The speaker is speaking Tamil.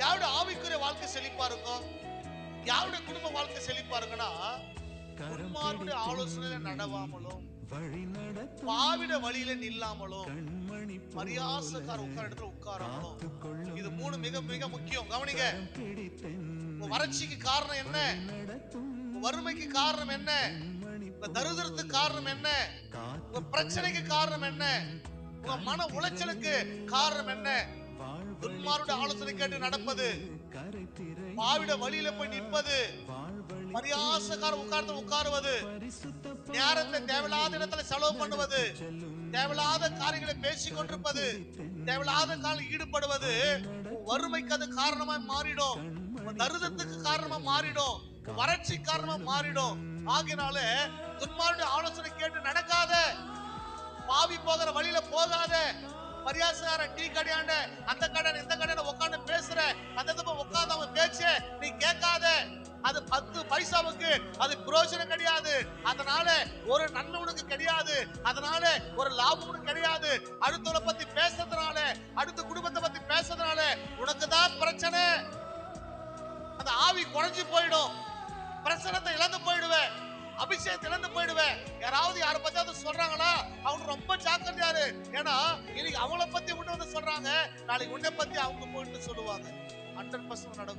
யாருடைய ஆவிக்குரிய வாழ்க்கை செழிப்பா இருக்கும்? யாருடைய குடும்ப வாழ்க்கை செழிப்பா இருக்குன்னா, துன்மார்க்கருடைய ஆலோசனையில நடவாமலும் பாவிட வழியில நில்லாமலும் பரியாசக்கார உட்கார இடத்துல உட்காராமலும். இது மூணு மிக மிக முக்கியம். கவனிங்க. வறட்சிக்கு காரணம் என்ன? வறுமைக்கு காரணம் என்ன? தரித்திரத்துக்கு காரணம் என்ன? பிரச்சனைக்கு காரணம் என்ன? உங்க மன உளைச்சலுக்கு காரணம் என்ன? துன்மார்க்கருடைய ஆலோசனை கேட்டு நடப்பது, பாவிட வழியில போய் நிற்பது, பரியாசக்கார உட்காருவது, நேரத்தை தேவையில்லாத இடத்துல செலவு பண்ணுவது, தேவையில்லாத காரியங்களை பேசிக் கொண்டிருப்பது, தேவையில்லாத காரியம் ஈடுபடுவது வறுமைக்கு அது காரணமா மாறிடும். தரித்திரத்துக்கு காரணமா மாறிடும். வறட்சி காரணமா மாறிடும். ஆகினால துன்மார்க்கருடைய ஆலோசனை கேட்டு நடக்காத, பாவி போகிற வழியில போகாத, பரியாசக்கார டீ கடையாண்ட அந்த கடை இந்த கடையில உட்கார்ந்து பேசுற அந்த உட்கார்ந்து அவன் பேச்சு நீ கேட்காத. அது 10 பைசாவுக்கு அது பிரயோஜனம் கிடையாது. அதனால ஒரு நன்மை உனக்கு கிடையாது. அதனால ஒரு லாபம் உனக்கு கிடையாது. அடுத்தவளை பத்தி பேசுறதுனால, அடுத்த குடும்பத்தை பத்தி பேசுறதுனால உனக்கு தான் பிரச்சனை. அந்த ஆவி குறைஞ்சு போயிடும். பிரசனத்தை இழந்து போயிடுவேன். அபிஷேகத்தை இழந்து போயிடுவேன். யாராவது யாரை பத்தி சொல்றாங்களா அவங்க ரொம்ப ஜாக்கிரதையாரு. ஏன்னா இன்னைக்கு அவங்கள பத்தி உன்ன வந்து சொல்றாங்க, நாளைக்கு உன்னை பத்தி அவங்க போயிட்டு சொல்லுவாங்க. 100% நடக்கும்.